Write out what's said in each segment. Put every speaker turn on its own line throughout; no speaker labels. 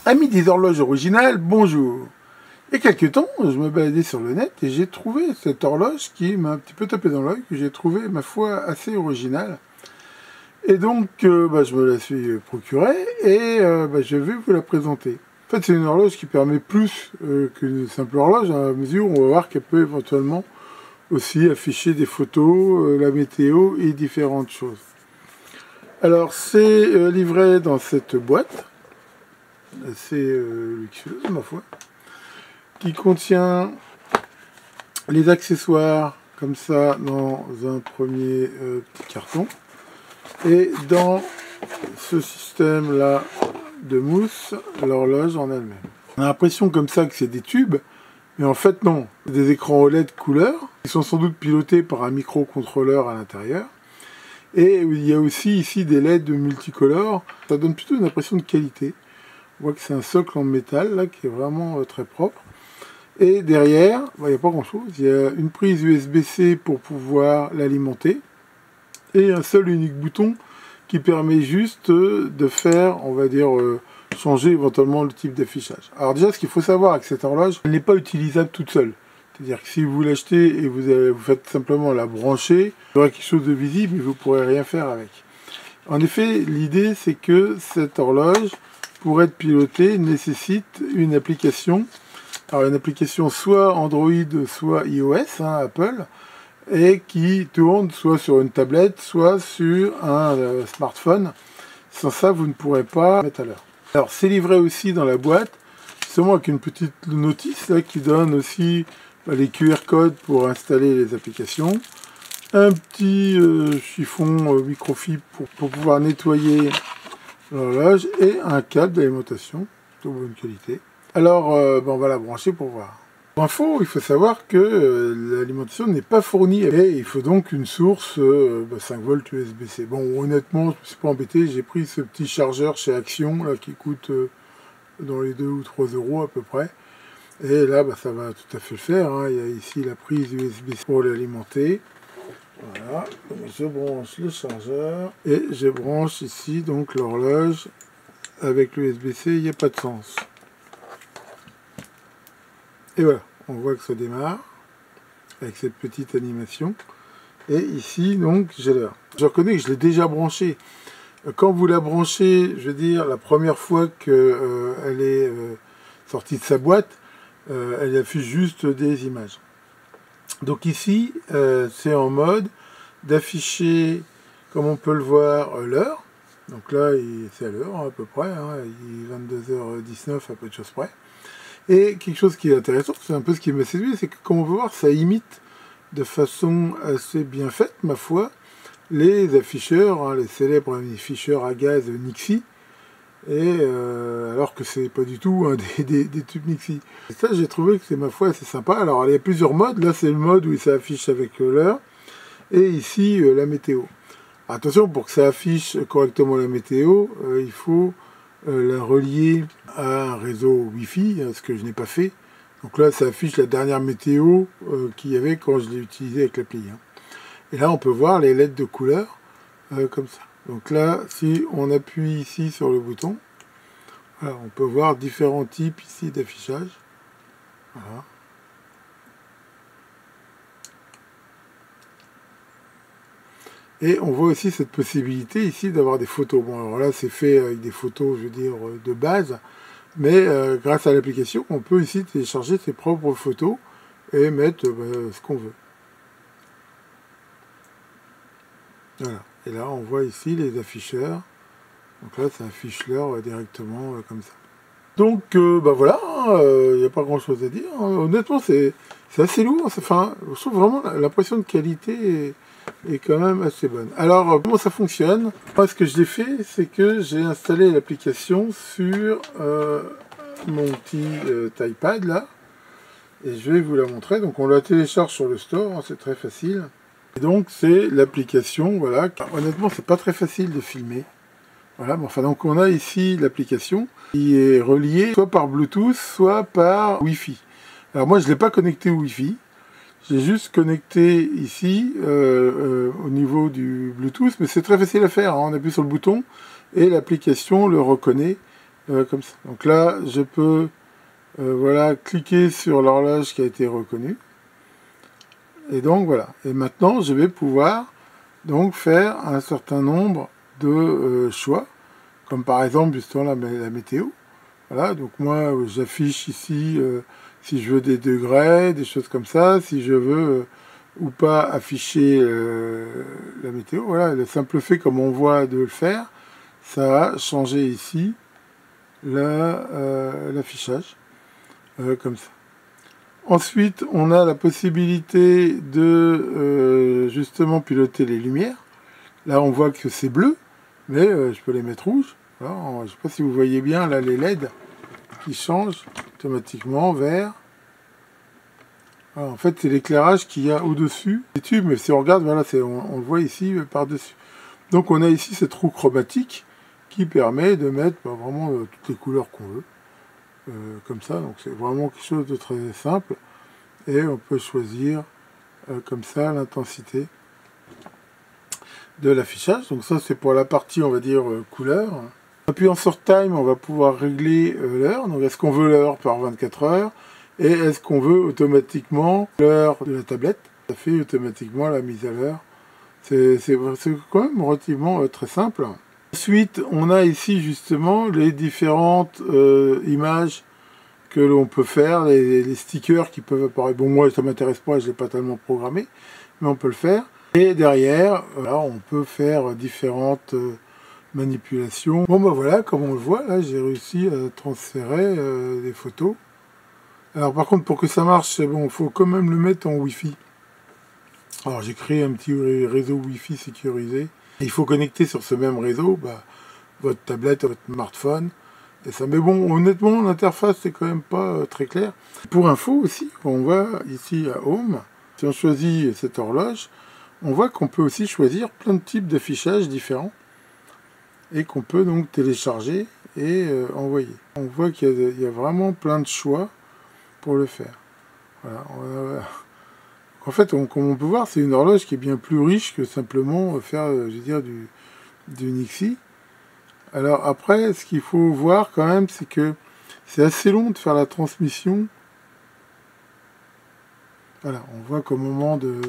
Amis des horloges originales, bonjour. Il y a quelques temps, je me baladais sur le net et j'ai trouvé cette horloge qui m'a un petit peu tapé dans l'œil, que j'ai trouvé, ma foi, assez originale. Et donc, je me la suis procurée et je vais vous la présenter. En fait, c'est une horloge qui permet plus qu'une simple horloge, à mesure où on va voir qu'elle peut éventuellement aussi afficher des photos, la météo et différentes choses. Alors, c'est livré dans cette boîte, assez luxueuse, ma foi, qui contient les accessoires, comme ça, dans un premier petit carton, et dans ce système-là de mousse, l'horloge en elle-même. On a l'impression comme ça que c'est des tubes, mais en fait non, c'est des écrans OLED couleur, qui sont sans doute pilotés par un microcontrôleur à l'intérieur. Et il y a aussi ici des LED multicolores, ça donne plutôt une impression de qualité. On voit que c'est un socle en métal là, qui est vraiment très propre. Et derrière, il n'y a pas grand chose, il y a une prise USB-C pour pouvoir l'alimenter, et un seul unique bouton qui permet juste de faire, on va dire, changer éventuellement le type d'affichage. Alors déjà, ce qu'il faut savoir avec cette horloge, elle n'est pas utilisable toute seule. C'est-à-dire que si vous l'achetez et vous faites simplement la brancher, il y aura quelque chose de visible, mais vous ne pourrez rien faire avec. En effet, l'idée, c'est que cette horloge, pour être pilotée, nécessite une application. Alors une application soit Android, soit iOS, Apple, et qui tourne soit sur une tablette, soit sur un smartphone. Sans ça, vous ne pourrez pas mettre à l'heure. Alors c'est livré aussi dans la boîte, seulement avec une petite notice là, qui donne aussi les QR codes pour installer les applications. Un petit chiffon microfibre pour pouvoir nettoyer l'horloge et un câble d'alimentation de bonne qualité. Alors, on va la brancher pour voir. Pour info, il faut savoir que l'alimentation n'est pas fournie et il faut donc une source 5 volts USB-C. Bon, honnêtement, je ne me suis pas embêté, j'ai pris ce petit chargeur chez Action là, qui coûte dans les 2 ou 3 euros à peu près. Et là, ça va tout à fait le faire. Il y a ici la prise USB-C pour l'alimenter. Voilà, je branche le chargeur et je branche ici donc l'horloge avec le USB-C, il n'y a pas de sens. Et voilà, on voit que ça démarre avec cette petite animation. Et ici, donc, j'ai l'heure. Je reconnais que je l'ai déjà branché. Quand vous la branchez, je veux dire, la première fois qu'elle est sortie de sa boîte, elle affiche juste des images. Donc ici, c'est en mode d'afficher, comme on peut le voir, l'heure. Donc là, c'est à l'heure à peu près, il est 22h19 à peu de choses près. Et quelque chose qui est intéressant, c'est un peu ce qui m'a séduit, c'est que comme on peut voir, ça imite de façon assez bien faite, ma foi, les afficheurs, les célèbres afficheurs à gaz Nixie, et alors que c'est pas du tout des tubes Nixie. Et ça, j'ai trouvé que c'est, ma foi, assez sympa. Alors, il y a plusieurs modes. Là, c'est le mode où ça affiche avec l'heure, et ici, la météo. Attention, pour que ça affiche correctement la météo, il faut la relier à un réseau Wi-Fi, ce que je n'ai pas fait. Donc là, ça affiche la dernière météo qu'il y avait quand je l'ai utilisé avec l'appli. Et là, on peut voir les LED de couleur comme ça. Donc là, si on appuie ici sur le bouton, voilà, on peut voir différents types ici d'affichage. Voilà. Et on voit aussi cette possibilité ici d'avoir des photos. Bon, alors là, c'est fait avec des photos, je veux dire, de base. Mais grâce à l'application, on peut ici télécharger ses propres photos et mettre ce qu'on veut. Voilà. Et là, on voit ici les afficheurs. Donc là, ça affiche l'heure directement comme ça. Donc, voilà, il n'y a pas grand-chose à dire. Honnêtement, c'est assez lourd. Enfin, je trouve vraiment l'impression de qualité est quand même assez bonne. Alors, comment ça fonctionne? Moi, ce que j'ai fait, c'est que j'ai installé l'application sur mon petit iPad, là. Et je vais vous la montrer. Donc, on la télécharge sur le store, c'est très facile. Et donc, c'est l'application, voilà. Honnêtement, c'est pas très facile de filmer. Voilà, enfin, donc on a ici l'application qui est reliée soit par Bluetooth, soit par Wi-Fi. Alors moi, je ne l'ai pas connecté au Wi-Fi. J'ai juste connecté ici au niveau du Bluetooth, mais c'est très facile à faire. On appuie sur le bouton et l'application le reconnaît comme ça. Donc là, je peux voilà, cliquer sur l'horloge qui a été reconnue. Et donc voilà. Et maintenant, je vais pouvoir donc faire un certain nombre de choix, comme par exemple justement la météo. Voilà, donc moi j'affiche ici si je veux des degrés, des choses comme ça, si je veux ou pas afficher la météo. Voilà, le simple fait comme on voit de le faire, ça a changé ici l'affichage, comme ça. Ensuite, on a la possibilité de justement piloter les lumières. Là, on voit que c'est bleu, mais je peux les mettre rouges. Voilà, je ne sais pas si vous voyez bien, là, les LED qui changent automatiquement vers... Voilà, en fait, c'est l'éclairage qu'il y a au-dessus des tubes, mais si on regarde, voilà, on le voit ici par-dessus. Donc, on a ici cette roue chromatique qui permet de mettre vraiment toutes les couleurs qu'on veut. Comme ça, donc c'est vraiment quelque chose de très simple. Et on peut choisir comme ça l'intensité de l'affichage. Donc ça c'est pour la partie on va dire couleur. En appuyant sur Time on va pouvoir régler l'heure. Donc est-ce qu'on veut l'heure par 24 heures et est-ce qu'on veut automatiquement l'heure de la tablette. Ça fait automatiquement la mise à l'heure. C'est quand même relativement très simple. Ensuite on a ici justement les différentes images que l'on peut faire, les stickers qui peuvent apparaître. Bon, moi, ça m'intéresse pas, je l'ai pas tellement programmé, mais on peut le faire. Et derrière, voilà, on peut faire différentes manipulations. Bon, ben voilà, comme on le voit, là, j'ai réussi à transférer des photos. Alors, par contre, pour que ça marche, c'est bon, il faut quand même le mettre en Wi-Fi. Alors, j'ai créé un petit réseau Wi-Fi sécurisé. Et il faut connecter sur ce même réseau votre tablette, votre smartphone. Et ça, mais bon, honnêtement, l'interface, c'est quand même pas très clair. Pour info aussi, on voit ici à Home, si on choisit cette horloge, on voit qu'on peut aussi choisir plein de types d'affichage différents et qu'on peut donc télécharger et envoyer. On voit qu'il y a vraiment plein de choix pour le faire. Voilà, en fait, comme on peut voir, c'est une horloge qui est bien plus riche que simplement faire, je veux dire, du Nixie. Alors après, ce qu'il faut voir quand même, c'est que c'est assez long de faire la transmission. Voilà, on voit qu'au moment de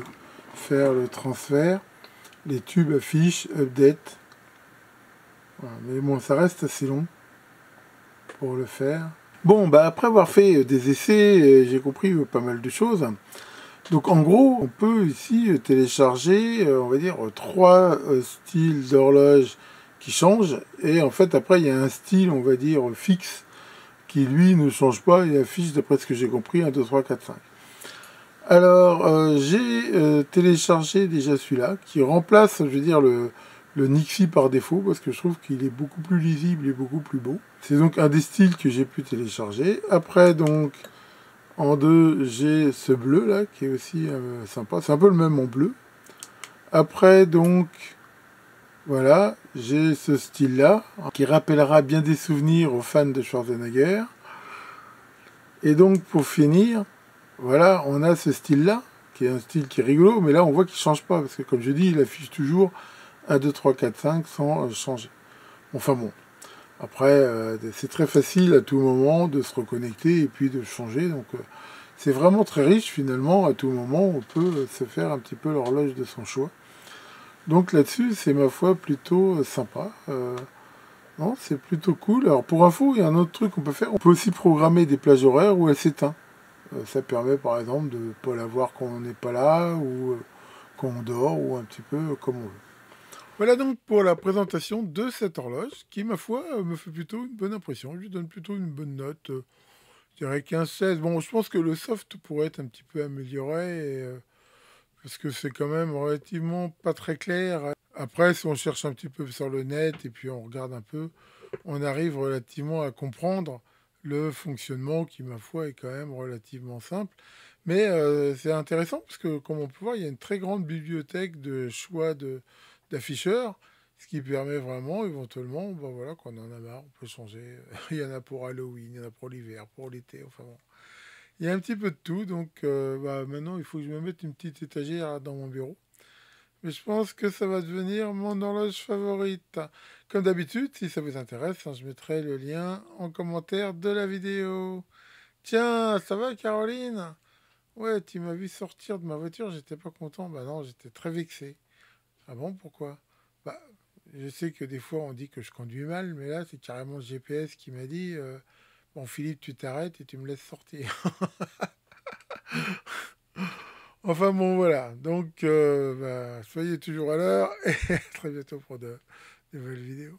faire le transfert, les tubes affichent update. Voilà, mais bon, ça reste assez long pour le faire. Bon, bah après avoir fait des essais, j'ai compris pas mal de choses. Donc en gros, on peut ici télécharger, on va dire, 3 styles d'horloge qui changent. Et en fait, après, il y a un style, on va dire, fixe, qui lui ne change pas et affiche, d'après ce que j'ai compris, 1, 2, 3, 4, 5. Alors, j'ai téléchargé déjà celui-là, qui remplace, je veux dire, le Nixie par défaut, parce que je trouve qu'il est beaucoup plus lisible et beaucoup plus beau. C'est donc un des styles que j'ai pu télécharger. Après, donc, en deux, j'ai ce bleu là, qui est aussi sympa. C'est un peu le même en bleu. Après, donc, voilà, j'ai ce style-là, qui rappellera bien des souvenirs aux fans de Schwarzenegger. Et donc, pour finir, voilà, on a ce style-là, qui est un style qui est rigolo, mais là, on voit qu'il ne change pas, parce que comme je dis, il affiche toujours 1, 2, 3, 4, 5 sans changer. Enfin bon, après, c'est très facile à tout moment de se reconnecter et puis de changer, donc c'est vraiment très riche finalement, à tout moment, on peut se faire un petit peu l'horloge de son choix. Donc là-dessus, c'est ma foi plutôt sympa. Non, c'est plutôt cool. Alors pour info, il y a un autre truc qu'on peut faire. On peut aussi programmer des plages horaires où elle s'éteint. Ça permet par exemple de ne pas la voir quand on n'est pas là, ou quand on dort, ou un petit peu comme on veut. Voilà donc pour la présentation de cette horloge, qui ma foi me fait plutôt une bonne impression. Je lui donne plutôt une bonne note. Je dirais 15-16. Bon, je pense que le soft pourrait être un petit peu amélioré, parce que c'est quand même relativement pas très clair. Après, si on cherche un petit peu sur le net et puis on regarde un peu, on arrive relativement à comprendre le fonctionnement qui, ma foi, est quand même relativement simple. Mais c'est intéressant parce que, comme on peut voir, il y a une très grande bibliothèque de choix d'afficheurs, ce qui permet vraiment, éventuellement, ben voilà, quand on en a marre, on peut changer. Il y en a pour Halloween, il y en a pour l'hiver, pour l'été, enfin bon. Il y a un petit peu de tout, donc maintenant, il faut que je me mette une petite étagère dans mon bureau. Mais je pense que ça va devenir mon horloge favorite. Comme d'habitude, si ça vous intéresse, je mettrai le lien en commentaire de la vidéo. Tiens, ça va Caroline? Ouais, tu m'as vu sortir de ma voiture, j'étais pas content. Bah non, j'étais très vexé. Ah bon, pourquoi? Bah, je sais que des fois on dit que je conduis mal, mais là c'est carrément le GPS qui m'a dit bon Philippe, tu t'arrêtes et tu me laisses sortir. Enfin bon voilà, donc bah, soyez toujours à l'heure et à très bientôt pour de nouvelles vidéos.